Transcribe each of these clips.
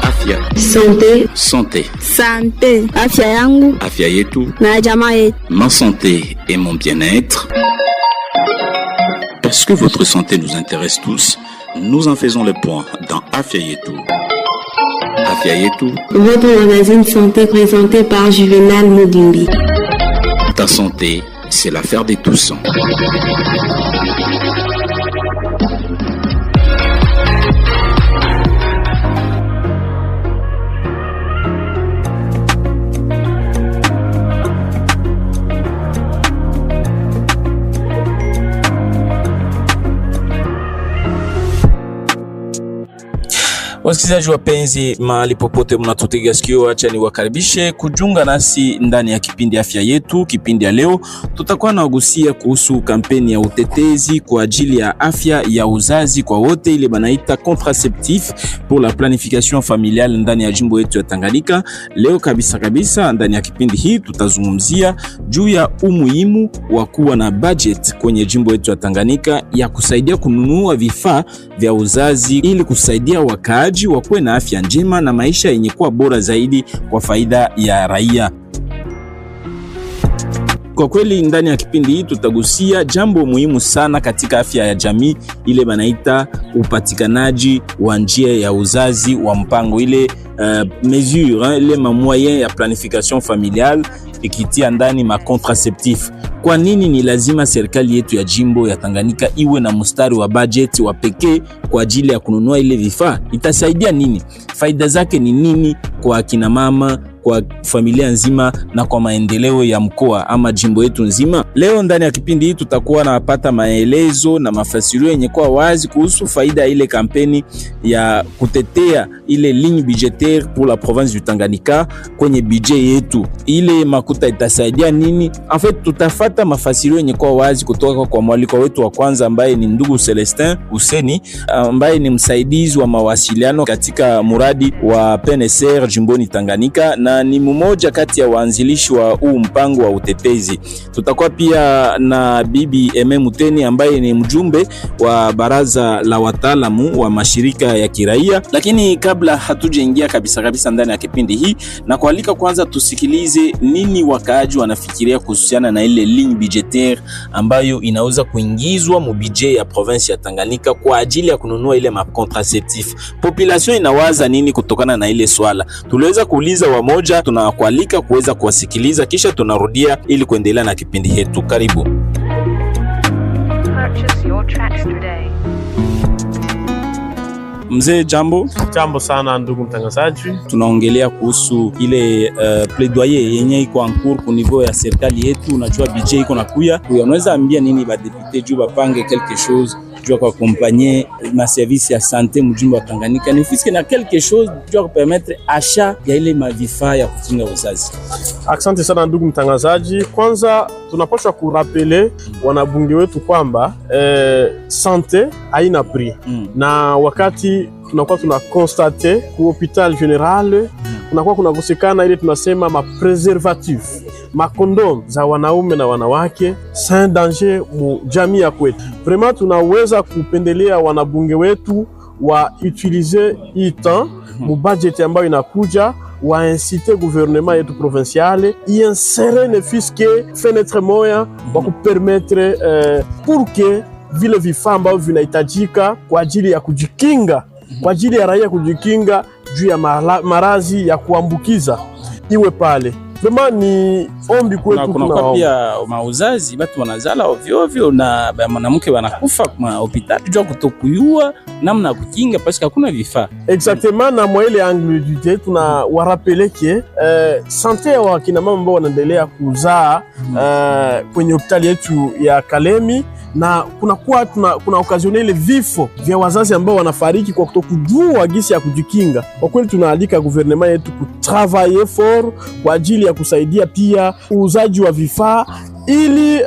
Afya. Santé. Afya yangu. Afya yetu. Na jamaa yetu. Ma santé et mon bien-être. Parce que votre santé nous intéresse tous, nous en faisons le point dans Afya yetu. Afya yetu. Votre magazine santé présenté par Juvenal Mugimbi. Ta santé, c'est l'affaire de tous. Wasikilizaji wapenzi, mahali popote mnatutega sikio, acha niwakaribishe kujiunga nasi ndani ya kipindi Afya Yetu. Kipindi ya leo tutakuwa nagusia kuhusu kampeni ya utetezi kwa ajili ya afya ya uzazi kwa wote, ile banaita contraceptif pour la planification familiale ndani ya jimbo yetu ya Tanganyika. Leo kabisa ndani ya kipindi hii tutazungumzia juu ya umuhimu wa kuwa na budget kwenye jimbo yetu ya Tanganyika ya kusaidia kununua vifaa vya uzazi ili kusaidia wakaaji wakuwe na afya njema na maisha yenye kuwa bora zaidi kwa faida ya raia. Kwa kweli ndani ya kipindi hii tutagusia jambo muhimu sana katika afya ya jamii, ile banaita upatikanaji wa njia ya uzazi wa mpango, ile mesure, ile moyen ya planification familiale ikitia ndani ma contraceptif. Kwa nini ni lazima serikali yetu ya jimbo ya Tanganyika iwe na mstari wa budget wa pekee kwa ajili ya kununua ile vifaa? Itasaidia nini? Faida zake ni nini kwa akina mama, kwa familia nzima na kwa maendeleo ya mkoa ama jimbo yetu nzima? Leo ndani ya kipindi hii tutakuwa napata maelezo na mafasirio yenye kwa wazi kuhusu faida ile kampeni ya kutetea ile ligne budgetaire pour la province du Tanganyika kwenye budget yetu. Ile makuta itasaidia nini? En fait tutafata mafasirio yenye kwa wazi kutoka kwa mwaliko wetu wa kwanza ambaye ni ndugu Celestin Useni, ambaye ni msaidizi wa mawasiliano katika muradi wa PNSR jimboni Tanganyika na ni mmoja kati ya waanzilishi wa huu mpango wa utetezi. Tutakuwa pia na bibi Eme Muteni ambaye ni mjumbe wa baraza la wataalamu wa mashirika ya kiraia. Lakini kabla hatujaingia kabisa ndani ya kipindi hii, na kualika kwanza tusikilize nini wakaaji wanafikiria kuhusiana na ile ligne budgetaire ambayo inaweza kuingizwa mu budget ya province ya Tanganyika kwa ajili ya kununua ile ma contraceptif. Population inawaza nini kutokana na ile swala? Tuliweza kuuliza wamoja, tunakualika kuweza kuwasikiliza kisha tunarudia ili kuendelea na kipindi chetu. Karibu. Mzee, jambo. Jambo sana ndugu mtangazaji. Tunaongelea kuhusu ile plaidoyer yenye iko en cours au niveau ya serikali yetu. Unajua budget iko nakuya. Unaweza ambia nini ba député juu bapange quelque chose juu kwa accompagner ma service ya santé mjimbo wa Tanganyika, ni fiske na quelque chose juu permettre achat ya ile mavifaa ya kukinga uzazi? Asante sana ndugu mtangazaji. Kwanza tunapaswa kurapele wanabunge wetu kwamba santé haina prix. Na wakati tunakuwa tunakonstate ku hopital general kunakuwa kunakosekana ile tunasema ma preservatif, makondom za wanaume na wanawake, c'est danger mu jamii ya kwetu. Vraiment tunaweza kupendelea wanabunge wetu wa utiliser hii temps mu budget ambayo inakuja, wa inciter gouvernement yetu provinciale insere ne fiske fenêtre moya wa kupermettre pour que vile vifaa ambavyo vinahitajika kwa ajili ya kujikinga, kwa ajili ya raia kujikinga juu ya marazi ya kuambukiza iwe pale. Vraiment ni ombi kwetu. Kuna pia mauzazi batu wanazala ovyo na mwanamke wanakufa kwa hospitali juu kutokuyua namna kukinga parce que hakuna vifaa. Exactement, na mwa ile angle du day tuna warapele ke santé ya wakina mama ambao wanaendelea kuzaa kwenye hospitali yetu ya Kalemi, na kuna occasionne ile vifo vya wazazi ambao wanafariki kwa kutokujua gisi ya kujikinga. Kwa kweli tunaalika gouvernement yetu kutravailler fort kwa ajili ya kusaidia pia uuzaji wa vifaa ili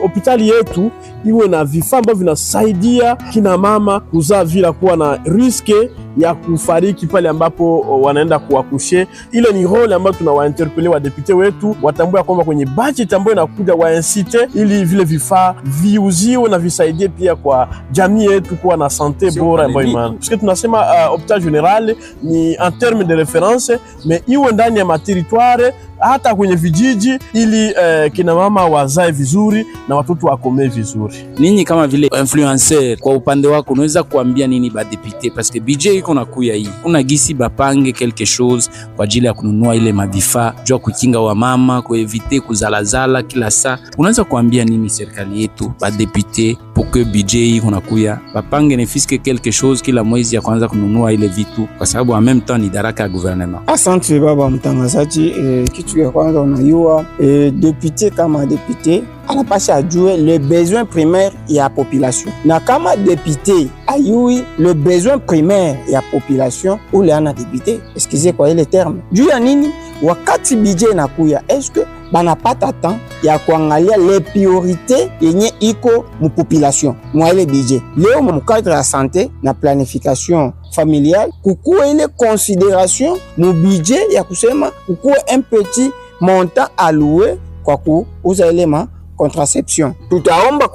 hospitali yetu iwe na vifaa ambavyo vinasaidia kina mama kuzaa bila kuwa na riske ya kufariki pale ambapo wanaenda kuakushe. Ile ni role ambayo tunawainterpele wa depute wetu, watambua kwamba kwenye budget ambayo inakuja waincite ili vile vifaa viuziwe na visaidie pia kwa jamii yetu kuwa na sante bora ambayo imana. Parce tunasema hopital general ni en terme de reference, mais iwe ndani ya materitoire hata kwenye vijiji ili kina mama wazae vizuri na watoto wakomee vizuri. Ninyi kama vile influencer, kwa upande wako unaweza kuambia nini ba député? Parce que budget iko na kuya hii, kuna gisi bapange quelque chose kwa ajili ya kununua ile mavifaa jua kukinga wa mama, kuevite kuzalazala kila saa. Unaweza kuambia nini serikali yetu ba député pour que budget iko na kuya bapange ne fiske quelque chose kila mwezi ya kwanza kununua ile vitu, kwa sababu en même temps ni daraka ya gouvernement. Asante baba mtangazaji. Kitu ya kwanza unayua député kama député anapasha ajue le besoin primaire ya population, na kama député ayui le besoin primaire ya population ule ana député, excusez kwa ile terme. Juu ya nini? Wakati budget inakuya, est-ce que banapata temps ya kuangalia les priorités yenye iko mu population mwa ile budget? Leo mu cadre ya santé na planification familiale kukuwe ile considération mu budget ya kusema kukuwe un petit montant alloué kwa kuuza ile ma contraception. Tutaomba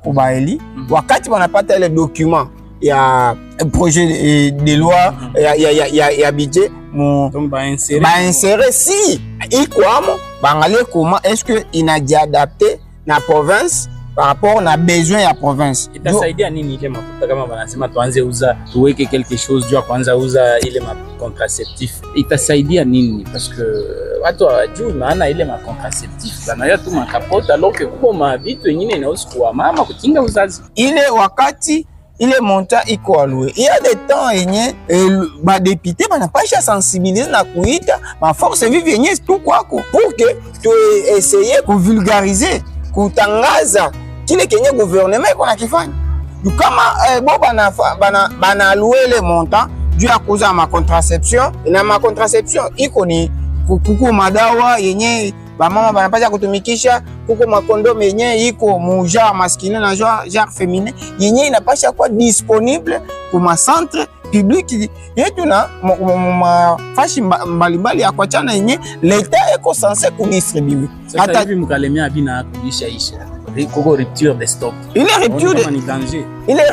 kubaeli wakati wanapata ile document ya projet de loi ya budget ba insérer si iko amo bangalie comment est-ce que inajiadapter na province par rapport na besoin ya province. Itasaidia nini ile mafuta kama wanasema tuanze uza tuweke quelque chose jua kwanza uza ile ma contraceptif? Itasaidia nini? Parce que watu hawajui maana ile ma contraceptif banayo tu makapota, alors que kuko mavitu wengine inahusu kwa mama kukinga uzazi. Ile wakati ile monta iko alloué, il y a des temps yenye ba député banapasha sensibiliser na kuita ma force vive yenye tu kwako pour que tu essayer ku vulgariser, kutangaza kile kenye gouvernement iko nakifanya. Kama bo bana alloué le montant juu ya kuuza ma contraception, na ma contraception iko ni kuko madawa yenye bamama banapasha kutumikisha, kuko makondome yenye iko mu genre masculin na genre féminin yenye inapasha kuwa disponible kuma centre public yetu na mafashi mbalimbali ya kuachana yenye leta eko censé kudistribuer. Hata hivi mkalemea bina kulisha isha kuko rupture de stock. Ile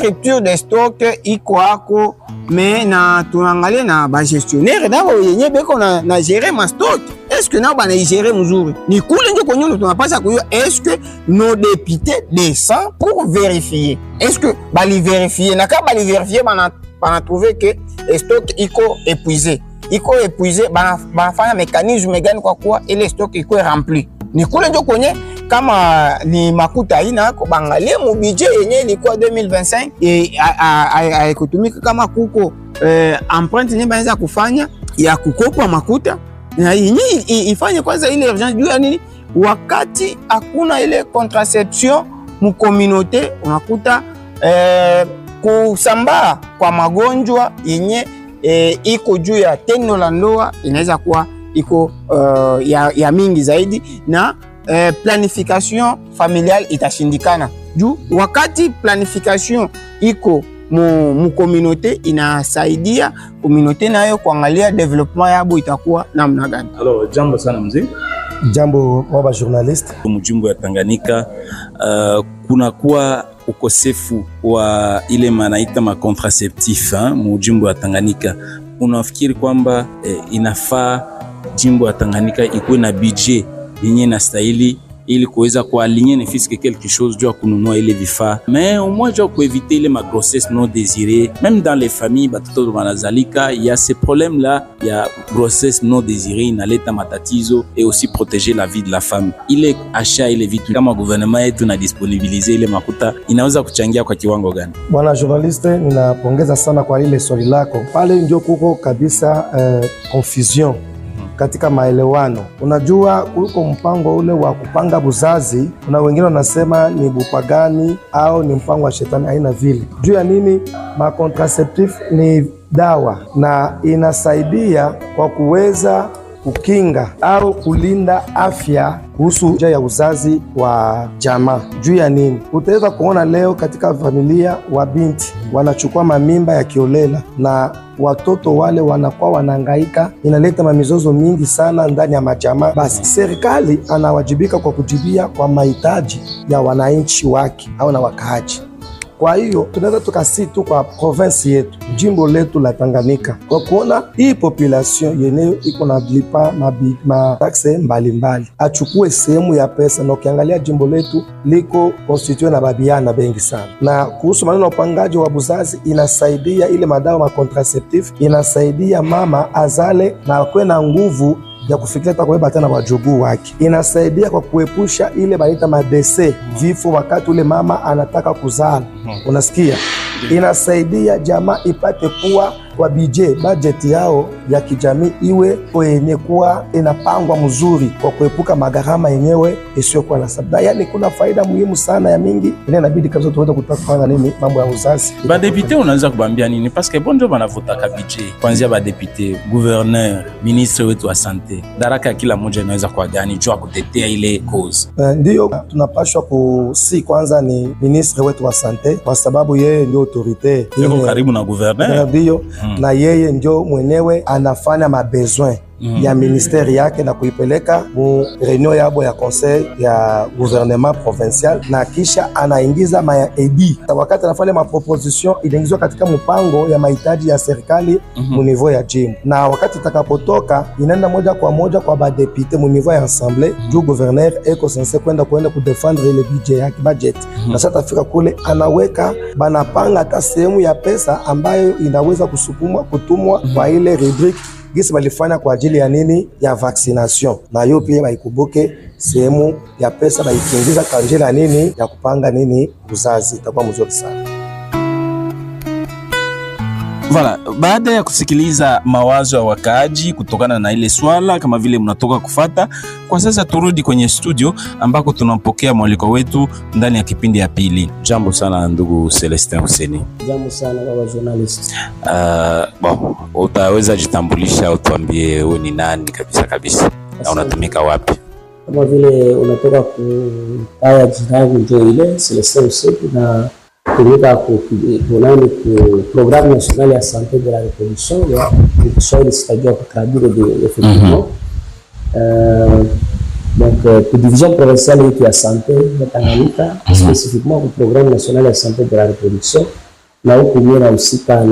rupture de stock iko ako, mais na tuangalie na ba gestionnaire nabo yenye beko na gérer ma stock. Est-ce que nao bana gérer mzuri? Ni kule ndio kwenye tunapaswa kujua est-ce que nos députés descendent pour vérifier. Est-ce que bali vérifier na kama bali vérifier bana trouver que stock iko épuisé. Iko épuisé bana fanya mécanisme gani kwa kuwa ile stock iko rempli. Ni kule ndio kwenye kama ni makuta ina ko bangalie mu budget yenye ilikuwa 2025 haikutumika kama kuko empreinte yenye banaweza kufanya ya kukopa makuta na yenye ifanye kwanza ile urgence. Juu ya nini? Wakati hakuna ile contraception mu communauté, unakuta kusambaa kwa magonjwa yenye iko juu ya tendo la ndoa inaweza kuwa iko ya mingi zaidi, na planification familiale itashindikana. Juu wakati planification iko mu communauté inasaidia communauté nayo kuangalia development yabo itakuwa namna gani. Alors jambo sana mzee. Jambo baba journalist. Mjimbo ya Tanganyika kuna kuwa ukosefu wa ile manaita ma contraceptif mjimbo ya Tanganyika. Unafikiri kwamba inafaa jimbo ya Tanganyika ikuwe na budget yenye na stahili ili kuweza kualigner ne fiske quelque chose juu kununua ile vifaa, mais au moins juu kueviter ile ma grossesse non désirée? Même dans les familles batoto banazalika, il y a ces problèmes là, il y a grossesse non désirée inaleta matatizo, et aussi protéger la vie de la femme. Ile achat ile vitu kama gouvernement yetu na disponibiliser ile makuta inaweza kuchangia kwa kiwango gani? Bwana journaliste, ninapongeza sana kwa ile swali lako. Pale ndio kuko kabisa confusion katika maelewano. Unajua kuliko mpango ule wa kupanga buzazi, kuna wengine wanasema ni bupagani au ni mpango wa shetani, haina vile. Juu ya nini? Ma contraceptif ni dawa na inasaidia kwa kuweza kukinga au kulinda afya kuhusu njia ya uzazi wa jamaa. Juu ya nini? Utaweza kuona leo katika familia wa binti wanachukua mamimba ya kiolela na watoto wale wanakuwa wanahangaika, inaleta mamizozo mingi sana ndani ya majamaa. Basi serikali anawajibika kwa kujibia kwa mahitaji ya wananchi wake au na wakaaji. Kwa hiyo tunaweza tukasi tu kwa province yetu, jimbo letu la Tanganyika, kwa kuona hii population yenyewe iko na lipa mataxe mbalimbali, achukue sehemu ya pesa. Na ukiangalia jimbo letu liko constitué na babiana bengi sana. Na kuhusu maneno ya upangaji wa buzazi, inasaidia ile madawa ma contraceptive, inasaidia mama azale na akwe na nguvu ya kufikiria hata kubeba tena wajukuu wake. Inasaidia kwa kuepusha ile baita madese, vifo wakati ule mama anataka kuzaa. Unasikia? Inasaidia jamaa ipate kuwa kwa budget yao ya kijamii iwe yenye kuwa inapangwa mzuri kwa kuepuka magharama yenyewe isiyokuwa na sababu. Yani kuna faida muhimu sana ya mingi. Inabidi kabisa tuweze kutafanya nini mambo ya uzazi. Ba député unaanza kubambia nini? Parce que bonjo banavuta ka budget. Kwanza ba député, gouverneur, ministre wetu wa santé. Daraka kila mmoja inaweza kwa gani jua kutetea ile cause. Ndio tunapashwa kusi kwanza ni ministre wetu wa santé kwa sababu yeye ndio autorité. Yuko karibu na gouverneur. Ndio. Na yeye ndio mwenyewe anafanya mabesoin ya ministeri yake na kuipeleka mu reunion yabo ya conseil ya gouvernement provincial, na kisha anaingiza maedi. Wakati anafanya maproposition inaingizwa katika mpango ya mahitaji ya serikali mu niveau ya jimbo, na wakati itakapotoka inaenda moja kwa moja kwa ba député mu niveau ya assemblée du gouverneur eko sense kwenda kudefendre ile budget. Na sasa tafika kule anaweka banapanga hata sehemu ya pesa ambayo inaweza kutumwa kwa ile rubrique gisi balifanya kwa ajili ya nini ya vaccination, na hiyo pia baikumbuke sehemu ya pesa baikingiza kwa ajili ya nini ya kupanga nini uzazi. Itakuwa mzuri sana. Voilà, baada ya kusikiliza mawazo ya wakaaji kutokana na ile swala kama vile mnatoka kufata, kwa sasa turudi kwenye studio ambako tunampokea mwaliko wetu ndani ya kipindi ya pili. Jambo sana ndugu Celestin Huseni. Jambo sana baba journalist. Bon, utaweza jitambulisha, utuambie wewe ni nani kabisa na unatumika wapi? Kama vile unatoka kutaya jinagu ndio ile Celestin Huseni na tumika ku programme nationale ya santé de la reproduction ya Kiswahili c'est-à-dire pour traduire effectivement. Donc pour division provinciale ya santé de Tanganyika, spécifiquement pour programme national ya santé de la reproduction, na huko mimi husika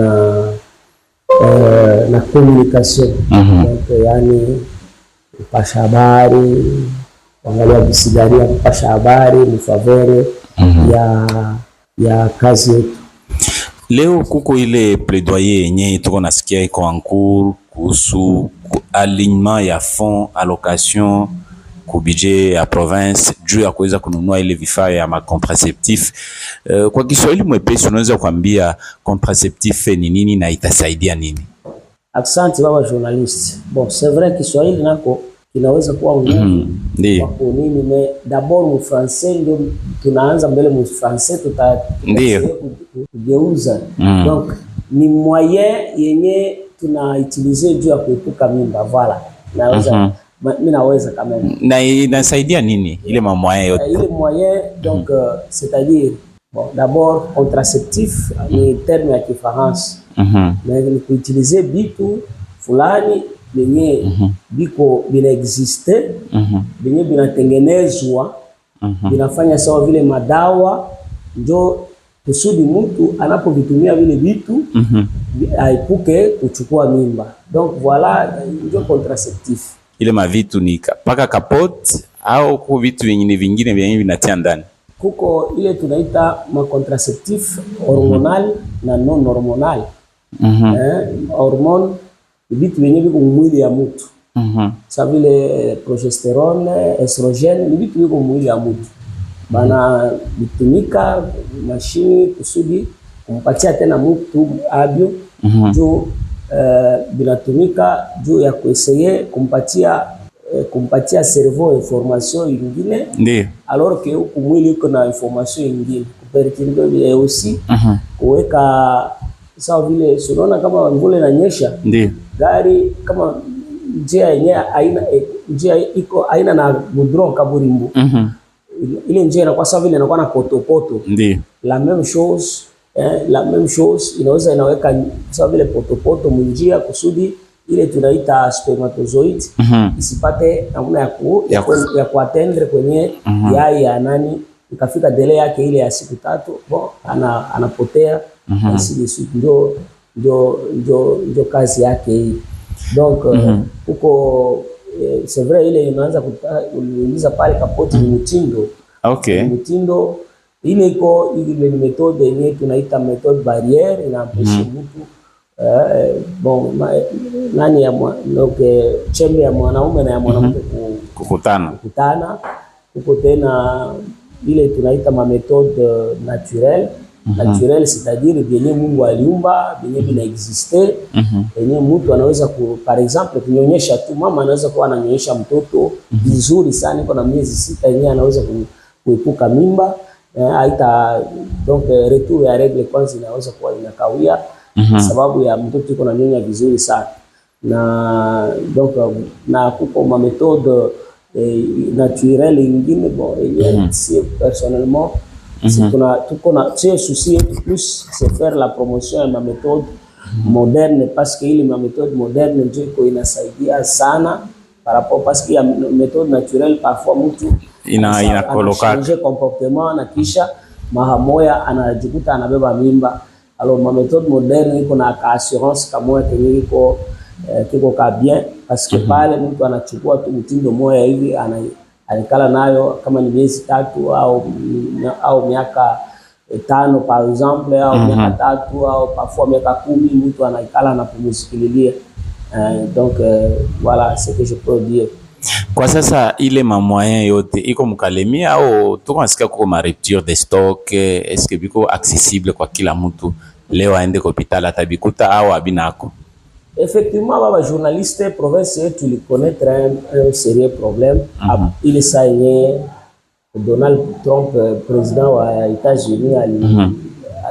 na communication. Donc yani kupasha habari, kuangalia bisigaria, kupasha habari ni faveur ya kazi yetu. Leo kuko ile plaidoyer yenye tuko nasikia iko en cours kuhusu alignement ya fonds allocation ku budget ya province juu ya kuweza kununua ile vifaa ya contraceptif. Kwa Kiswahili mwepesi unaweza kuambia contraceptif ni nini na itasaidia nini? Asante baba journalist. Bon, c'est vrai Kiswahili nako inaweza kuwa ngumu. Ndio. Kwa nini mais d'abord mu français ndio tunaanza mbele mu français kugeuza. Donc ni moyen yenye tunautiliser juu ya kuepuka mimba, voilà. Naweza mimi naweza kama na inasaidia nini ile moyen yote? Ile moyen donc c'est-à-dire bon d'abord contraceptif ni terme ya kifaransa. Mais ni kuutiliser bitu fulani benye biko binaexiste, benye binatengenezwa, binafanya sawa vile madawa, ndio kusudi mtu anapovitumia vile vitu aipuke kuchukua mimba. Donc voilà ndio contraceptif. Ile mavitu ni paka capote au kwa vitu vingine vyenye vinatia ndani. Kuko ile tunaita ma contraceptif hormonal na non hormonal. Hormone vitu vyenye viko mwili ya mtu. Sa vile progesterone, estrogene ni vitu viko mwili ya mtu. Bana bitumika mashini kusudi kumpatia tena mtu abio juu binatumika juu ya kueseye kumpatia cerveau information nyingine. Ndio. Alors que huku mwili uko na information nyingine. Kupertinbe aussi kuweka sawa vile unaona kama mvula inanyesha. Ndio. Gari kama njia yenyewe njia iko aina na goudron kaburimbo. Ile njia inakuwa sawa vile inakuwa na poto. Ndio. La même chose inaweza inaweka sawa vile poto njia kusudi ile tunaita spermatozoid isipate namna ya kuatendre kwenye yai ya nani, ikafika delay yake ile ya siku 3 anapotea. Ndio kazi yake hii. Donc huko c'est vrai ile inaanza kuuliza pale kapoti ni mtindo. Okay. Mtindo ile iko ile ni metode yenyewe tunaita methode barrière, inampesha mtu nani ya chembe ya mwanaume na ya mwanamke kukutana. Huko tena ile tunaita ma méthode naturelle. Naturel, c'est-à-dire vyenye Mungu aliumba, vyenye vina existe. Vyenye mtu anaweza par exemple kunyonyesha tu, mama anaweza kuwa ananyonyesha mtoto vizuri sana, iko na miezi 6 yenyewe anaweza kuepuka mimba. Donc retour ya règle kwanza inaweza kuwa inakawia sababu ya mtoto iko na nyonya vizuri sana. Na donc na kuko ma méthode naturelle ingine si personnellement c'est souci plus c'est faire la promotion de ma méthode moderne, parce que ile ma méthode moderne ndio iko inasaidia sana par rapport, parce que ya méthode naturelle parfois mtu inakoloka changer comportement na kisha mara moya anajikuta anabeba mimba. Alors ma méthode moderne iko na assurance kama kenye kiko ka bien, parce que pale mtu anachukua tu mtindo moja hivi alikala nayo kama ni miezi 3 au miaka 5 par exemple, au miaka 3 au parfois miaka 10, mtu anaikala na kumsikililia. Donc voilà ce que je peux dire. Kwa sasa ile mamoyen yote iko mkalemia au tuko nasikia kuko ma rupture de stock, est-ce que biko accessible kwa kila mtu leo aende hospitali atabikuta au abinako? Effectivement, baba journaliste province yetu li connaître un sérieux problème. Il est Donald Trump, président wa États-Unis,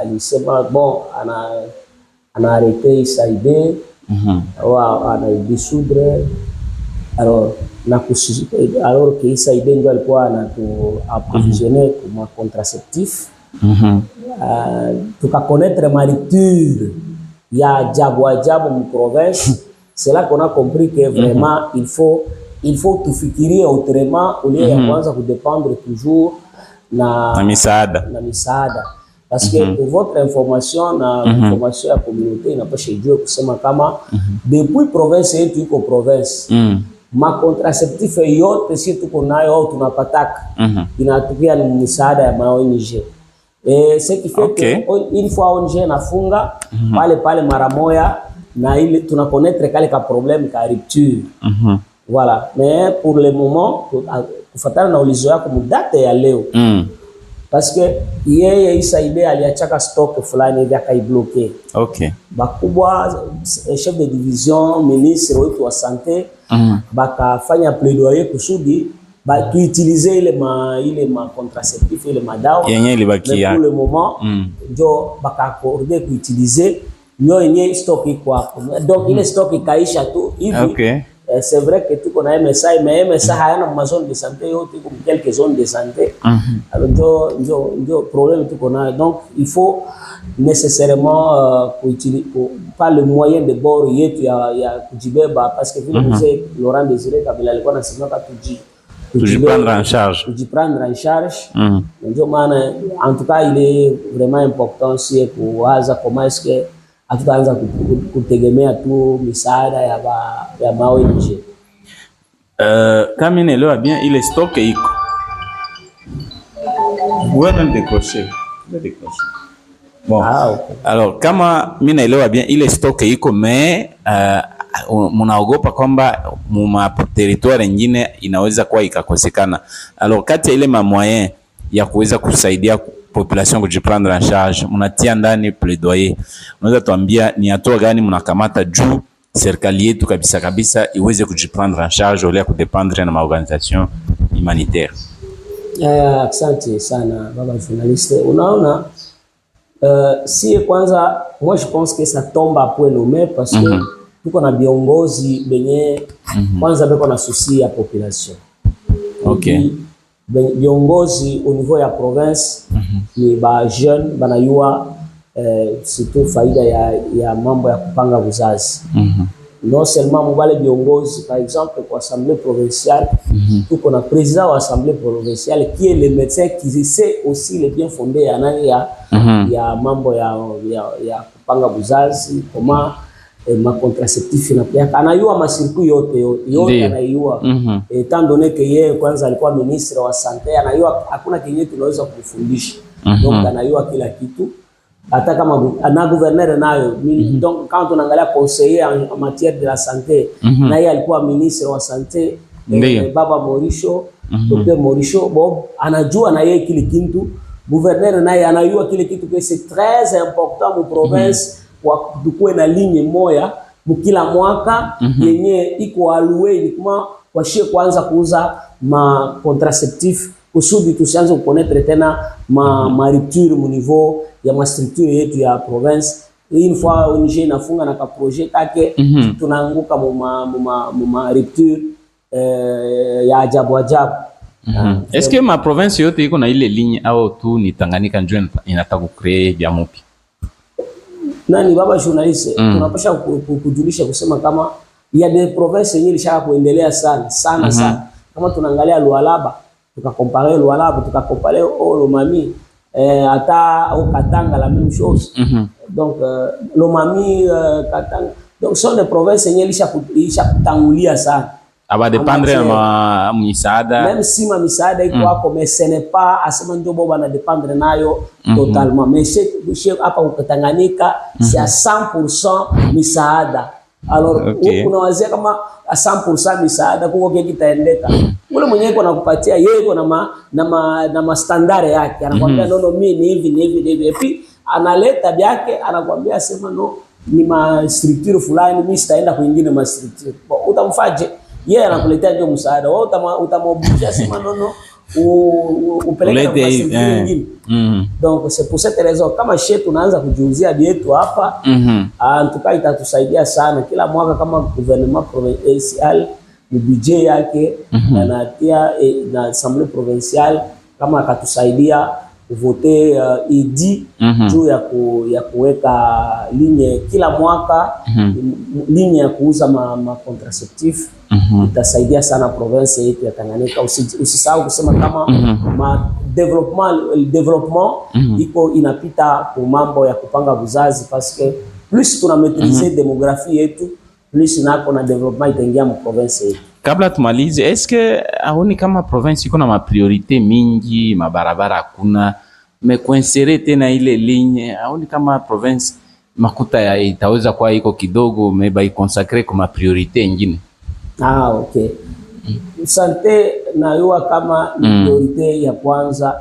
alisema bon ana arrêté USAID, ana dissoudre. Alors que USAID ndio alikuwa anatu approvisionner kwa contraceptif. Tuka connaître ma rupture ya ajabu mu province. C'est là qu'on a compris que vraiment il faut tufikirie autrement au lieu ya kwanza kudépendre toujours na misaada. Parce que pour votre information na information ya communauté inapasha ijue kusema kama depuis province yetu iko province ma contraceptif yote si tuko nayo au tunapataka inatupia ni misaada ya ONG. Ce qui fait que une fois ONG nafunga pale mara moya na ile tuna connaître kale ka problème ka rupture. Voilà, mais pour le moment kufuatana na ulizo yako mudate ya leo parce que yeye USAID aliachaka stock fulani hivi akaibloquer. Bakubwa chef de division ministre wetu wa santé bakafanya plaidoyer kusudi tuutiliser ile ma contraceptif ile madawa yenye ilibakia. Pour le moment ndio bakaaccorder kuutiliser nyo yenye stock iko hapo. Donc ile stock ikaisha tu hivi. C'est vrai que tuko na MSA, mais MSA hayana ma zone de santé yote, comme quelques zones de santé. Alors ndio problème tuko na. Donc il faut nécessairement utiliser pas le moyen de bord yetu ya kujibeba, parce que vile mzee Laurent Désiré Kabila alikuwa anasema tujiprendre en charge. Ndio maana en tout cas il est vraiment important si kuwaza comment est-ce que hatutaanza kutegemea tu misaada ya ONG. Kama nielewa bien ile stock iko. Wewe décrocher. Bon. Alors kama mimi naelewa bien ile stock iko, mais munaogopa kwamba mu territoire nyingine inaweza kuwa ikakosekana. Alors kati ya ile moyen ya kuweza kusaidia population kujiprendre en charge, munatia ndani plaidoyer, unaweza tuambia ni hatua gani mnakamata juu serikali yetu kabisa iweze kujiprendre en charge au kudependre na maorganisation humanitaire? Asante sana baba journaliste. Unaona si kwanza moi je pense que ça tombe à point nommé parce que tuko na viongozi benye kwanza beko na susi ya population. Okay. Viongozi au niveau ya province ni ba jeune banayua surtout faida ya mambo ya kupanga uzazi. Non seulement mubale viongozi, par exemple kwa assemblée provinciale, tuko na président wa assemblée provinciale qui est le médecin qui sait aussi le bien fondé ya mambo ya kupanga uzazi, comment ma contraceptif na pia anayua masirku yote anayua. Étant donné que yeye kwanza alikuwa ministre wa santé, anayua hakuna kenye tunaweza kufundisha. Donc anayua kila kitu. Hata kama ana gouverneur nayo. Donc quand on angalia conseiller en matière de la santé, na yeye alikuwa ministre wa santé, Baba Morisho, Dr Morisho Bob anajua na yeye kile kitu. Gouverneur naye anayua kile kitu que c'est très important mu province kwa tukue na ligne moya mkila mwaka yenye iko alloué uniquement kwa shie kwanza kuuza ma contraceptif kusudi tusianze kukonetre tena ma rupture mu niveau ya ma structure yetu ya province. Une fois ONG inafunga na ka projet kake tunaanguka mu ma rupture ya ajabu. Est-ce que ma province yote iko na ile ligne au tu ni Tanganyika ndio inataka kucreate vya mpya? Nani baba journaliste, tunapasha kujulisha kusema kama ya de province yenyewe ilishaka kuendelea sana. Kama tunaangalia Lualaba, tukakompare Lualaba, tukakompare Lomami, hata au Katanga la même chose. Donc Lomami, Katanga, donc sont des provinces yenyewe ilisha kutangulia sana. Aba dépendre ma misaada. Même si ma misaada iko hapo, mais ce n'est pas asema ndio boba na dépendre nayo totalement. Mais chez hapa ukatanganyika c'est à 100% misaada. Alors unawazia kama à 100% misaada kuko kitaendeka. Ule mwenyewe iko nakupatia yeye iko na ma standard yake. Anakuambia no mimi ni hivi. Et puis analeta byake anakuambia sema no ni ma structure fulani mimi sitaenda kwingine ma structure. Utamfaje? Yeye anakuletea ndio msaada. Wewe utamwobisha sema no upeleke kwa structure nyingine. Donc c'est pour cette raison kama chez tunaanza kujiuzia bietu hapa antuka itatusaidia sana kila mwaka kama gouvernement provincial ni budget yake anatia na assemblée provinciale kama akatusaidia kuvote idi juu ya kuweka ligne kila mwaka ligne ya kuuza ma contraceptif itasaidia sana province yetu ya Tanganyika. Usisahau kusema kama ma development iko inapita kwa mambo ya kupanga uzazi parce que plus tuna maîtriser démographie yetu plus nako na development itaingia mu province yetu. Kabla tumalize, est-ce que aoni kama province iko na ma priorité mingi, mabarabara hakuna, me kuinsere tena ile ligne, aoni kama province makuta ya itaweza kwa iko kidogo meba ikonsakre kwa ma priorité nyingine? Okay. Sante nayua kama ni priorité ya kwanza,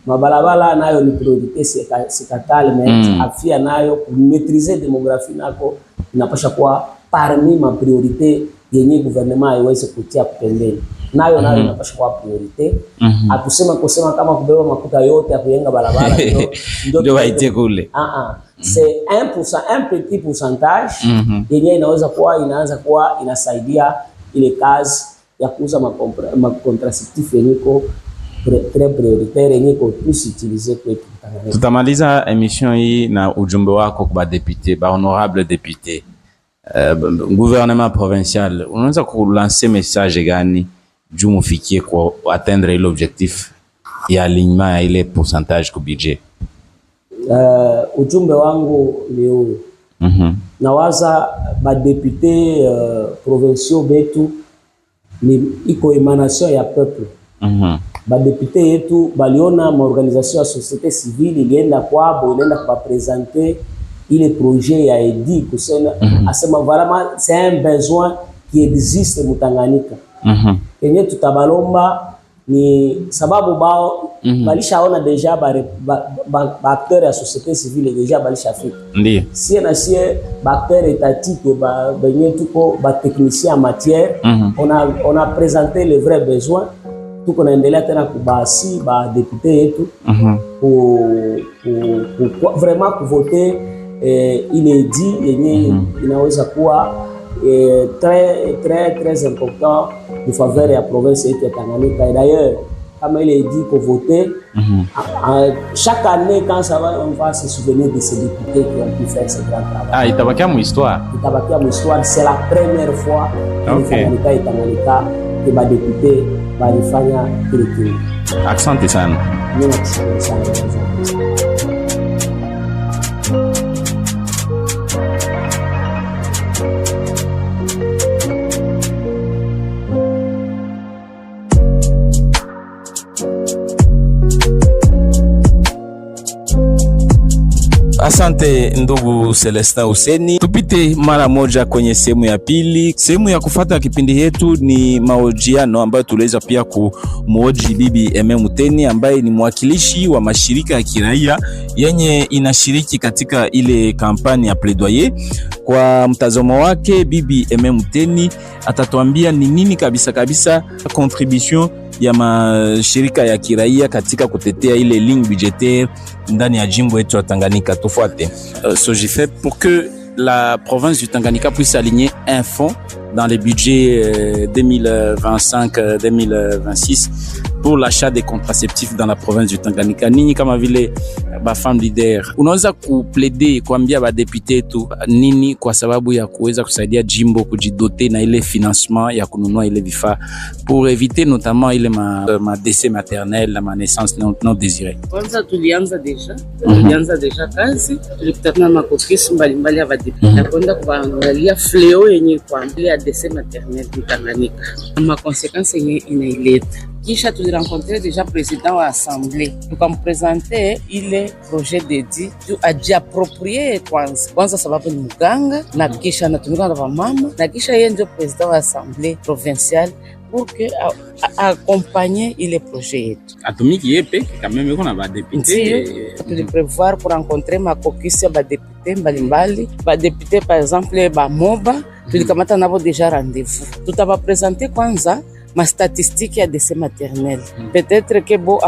mabalabala nayo ni priorité sikatale, mais afya nayo maîtriser démographie nako inapasha kuwa parmi ma priorité yenye gouvernement iweze kutia kupembeni. Nayo inapasha kuwa priorité. Atusema kusema kama kubeba makuta yote ya kujenga barabara ndio waite kule. C'est 1%, un petit pourcentage yenye inaanza kuwa inasaidia ile kazi ya kuuza ma contraceptif yeniko très prioritaire yeniko plus utilisé kwetu Tanganyika. Tutamaliza emission hii na ujumbe wako kwa député, ba honorable député. Gouvernement provincial, unaweza kulancer message gani juu mufikie kwa atteindre l'objectif ya alignement ya ile pourcentage kwa budget? Ujumbe wangu ni huu. Nawaza ba député provinciaux betu ni iko émanation ya peuple. Ba député yetu baliona ma organisation ya société civile ilienda kwabo, ilienda kwa présenter ile projet ya EDI kusema asema vraiment c'est un besoin qui existe mu Tanganyika. Yenye tutabalomba ni sababu bao balishaona deja ba acteurs ya société civile deja balishafika. Ndiyo. Si na sie ba acteurs étatiques benye tuko ba technicien en matière, on a présenté les vrais besoins. Tuko naendelea tena kubasi ba député yetu pour vraiment kuvoter ile EDI yenye inaweza kuwa très important en faveur de la province de Tanganyika. Et d'ailleurs, comme il est dit, pour voter, chaque année, quand ça va, on va se souvenir de ces députés qui ont pu faire ce grand travail. Ah, Itabakia mon histoire. Itabakia mon histoire, c'est la première fois que Tanganyika que les députés vont faire le Asante sana. Asante ndugu Celestin Huseni. Tupite mara moja kwenye sehemu ya pili. Sehemu ya kufuata kipindi yetu ni mahojiano ambayo tuliweza pia kumhoji Bibi Aimee Muteni ambaye ni mwakilishi wa mashirika ya kiraia yenye inashiriki katika ile kampani ya plaidoyer. Kwa mtazamo wake Bibi Aimee Muteni atatuambia ni nini kabisa contribution ya mashirika ya kiraia katika kutetea ile ligne budgetaire ndani ya jimbo yetu ya Tanganyika. Tufuate. Sogifep, pour que la province du Tanganyika puisse aligner un fonds dans les budgets 2025-2026 pour l'achat des contraceptifs dans la province du Tanganyika. Nini kama vile ba femme leader, unaweza kuplaider kuambia ba député tu nini kwa sababu ya kuweza kusaidia jimbo kujidote na ile financement ya kununua ile vifaa pour éviter notamment ile ma décès maternel na ma naissance non désirée? Kwanza tulianza deja kazi, tulikutana na makofisi mbalimbali ya badepute na kwenda kuangalia fleo yenye kuambia décès maternel du Tanganyika ma conséquences yenye inaileta. Kisha tulirencontre déjà président wa assemblée, tukampresente ile projet dedi tu ajiaproprie kwanza sababu ni muganga na kisha anatumika na mama na kisha yeye ndio président wa assemblée provinciale pour que accompagner ile projet yetu. Atumiki yepe quand même kuna ba député tuliprevoir pour rencontrer ma caucus ya ba député mbalimbali, ba député par exemple ba Moba tulikamata nabo déjà rendez-vous. Tutaba présenter kwanza ma statistique ya décès maternel. Peut-être que bo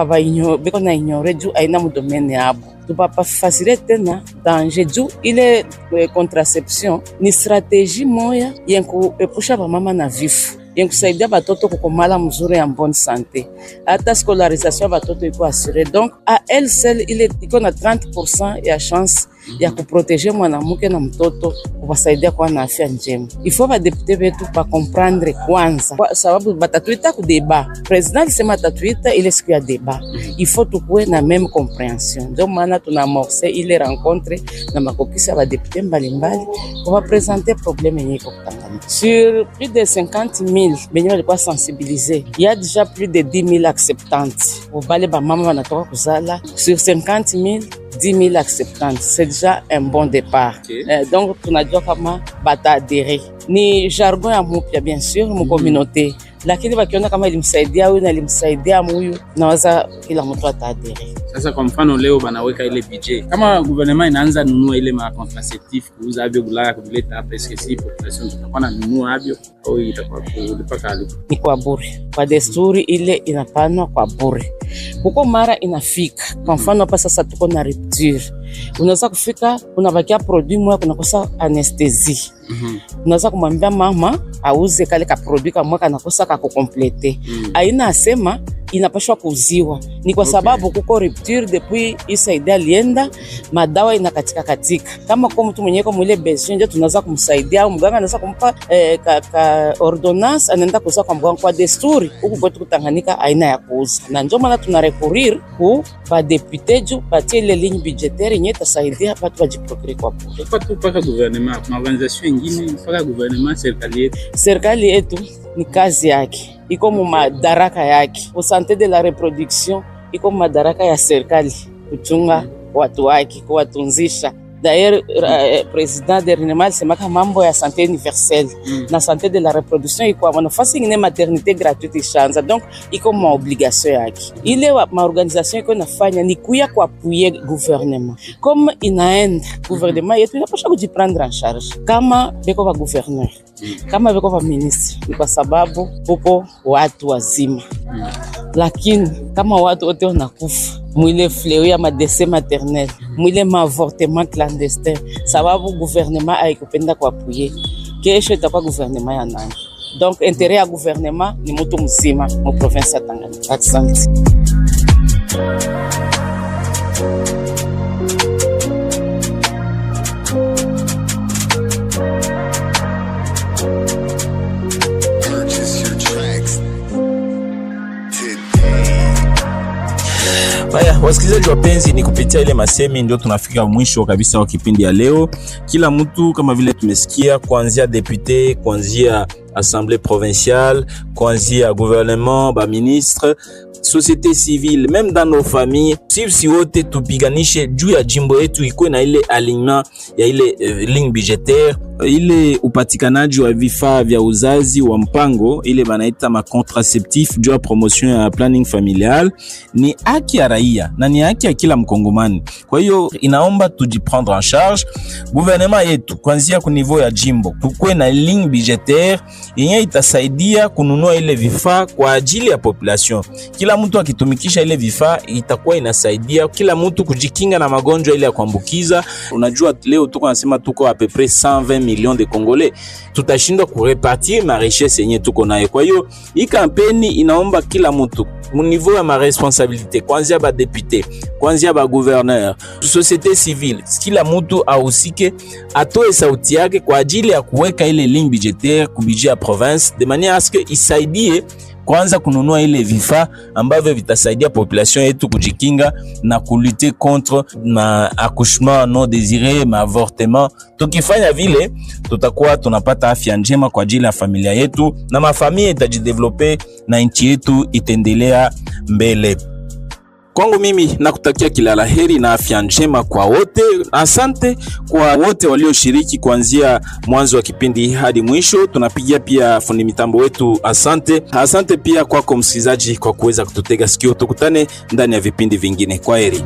beko na ignorer juu aina mu domaine yabo. Tupapa faciliter tena danger juu ile contraception ni stratégie moya yenku epusha ba mama na vifo. Yenkusaidia batoto kukomala mzuri ya bonne santé. Hata scolarisation batoto iko assurée. Donc à elle seule ile iko na 30% ya chance ya kuproteger mwanamke na mtoto kubasaidia kwa na afya njema. Ifo ba député betu ba comprendre kwanza kwa sababu batatuita ku débat. President alisema tatuita ile siku ya débat. Ifo tukue na même compréhension. Ndio maana tuna amorcer ile rencontre na makokisa ba député mbalimbali pour présenter problème yenye iko Tanganyika. Sur plus de 50,000 benye walikuwa sensibiliser. Il y a déjà plus de 10,000 acceptantes. Obale ba mama wanatoka kuzala sur 50,000 10,000 acceptantes, c'est déjà un bon départ. Donc, tunajua kama bata adhérer. Ni jargon ya mupya bien sûr mu communauté. Lakini wakiona kama ilimsaidia huyu na ilimsaidia huyu nawaza kila mtu ataadhere. Sasa kwa mfano leo banaweka ile budget. Kama gouvernement inaanza nunua ile ma contraceptif kuuza avyo Bulaya kuleta hapa SKC population tutakuwa na nunua avyo au itakuwa kulipa kali? Ni kwa bure. Kwa desturi ile inapanwa kwa bure. Huko mara inafika. Kwa mfano hapa sasa tuko na rupture. Unaweza kufika unabakia produit moja kunakosa anesthesie. Unaweza kumwambia mama auze kale ka produit kama kanakosa kakukomplete. Aina asema inapashwa kuuziwa. Ni kwa sababu kuko rupture depuis isaida lienda madawa inakatika. Kama kwa mtu mwenye kwa mwile besoin ndio tunaweza kumsaidia au mganga anaweza kumpa ka ordonnance anaenda kuuza kwa mganga kwa desturi. Huko kwetu Tanganyika aina ya kuuza. Na ndio maana tuna recourir ku ba député juu patie ile ligne budgétaire yenye itasaidia watu wajiprocure kwa bure. Kwa tu paka gouvernement, ma organisation nyingine paka gouvernement serikali yetu ni kazi yake. Iko mu madaraka yake. Au santé de la reproduction iko madaraka ya serikali kuchunga watu wake, kuwatunzisha. D'ailleurs, président dernièrement semaka mambo ya santé universelle na santé de la reproduction iko kwa nafasi nyingine maternité gratuite ishaanza. Donc iko ma obligation yake. Ile ma organisation iko nafanya ni kuya kwa appuyer gouvernement. Comme inaenda gouvernement yetu inapaswa kujiprendre en charge. Kama beko ba gouverneur, kama beko ba ministre, ni kwa sababu huko watu wazima. Lakini kama watu wote wanakufa mwile fleo ya madese maternel, mwile maavortement clandestin, sababu gouvernement haikupenda kwa appuyer. kesho itakuwa gouvernement ya nani? Donc intérêt ya gouvernement ni mtu mzima mu province ya Tanganyika. Asante. Haya, wasikilizaji wapenzi, ni kupitia ile masemi ndio tunafika mwisho kabisa wa kipindi ya leo. Kila mtu kama vile tumesikia, kuanzia député, kuanzia assemblée provinciale, kuanzia gouvernement, ba ministre, société civile, même dans nos familles, si wote tupiganishe juu ya jimbo yetu ikuwe na ile alignement ya ile ligne budgétaire, ile upatikanaji wa vifaa vya uzazi wa mpango, ile banaita ma contraceptif juu ya promotion ya planning familial, ni haki ya raia na ni haki ya kila mkongomani. Kwa hiyo inaomba tujiprendre en charge. Gouvernement yetu kuanzia ku niveau ya jimbo tukue na ligne budgétaire yenye itasaidia kununua ile vifaa kwa ajili ya population. Kila mtu akitumikisha ile vifaa itakuwa inasaidia kila mtu kujikinga na magonjwa ile ya kuambukiza. Unajua leo tuko nasema tuko à peu près 120 millions de Congolais, tutashindwa kurepartir ma richesse yenye tuko nayo. Kwa hiyo hii kampeni inaomba kila mtu mu niveau ya ma responsabilité, kuanzia ba député, kuanzia ba gouverneur, société civile, kila mtu ahusike, atoe sauti yake kwa ajili ya kuweka ile ligne budgétaire ku budget ya province, de manière à ce que isaidie kwanza kununua ile vifaa ambavyo vitasaidia population yetu kujikinga na kulite contre ma accouchement non désiré, ma avortement. Tukifanya vile tutakuwa tunapata afya njema kwa ajili ya familia yetu na mafamilia itajidevelope na nchi yetu itendelea mbele. Kwangu mimi nakutakia kila laheri na afya njema kwa wote. Asante kwa wote walioshiriki kuanzia mwanzo wa kipindi hadi mwisho. Tunapigia pia fundi mitambo wetu asante. Asante pia kwako msikilizaji kwa kuweza kututega sikio. Tukutane ndani ya vipindi vingine. Kwaheri.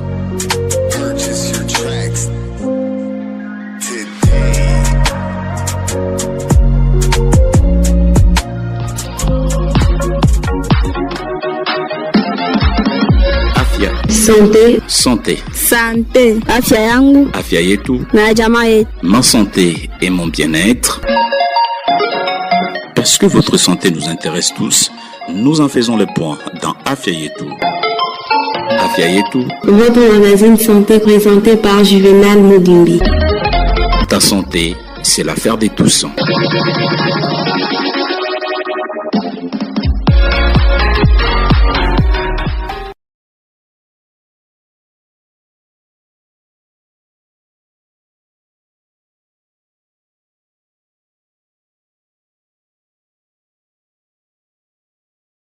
Santé. Santé. Santé. Afya yangu. Afya yetu. Na jamaa yetu. Ma santé et mon bien-être. Parce que votre santé nous intéresse tous, nous en faisons le point dans Afya yetu. Afya yetu. Votre magazine santé présenté par Juvenal Mugimbi. Ta santé, c'est l'affaire de tous.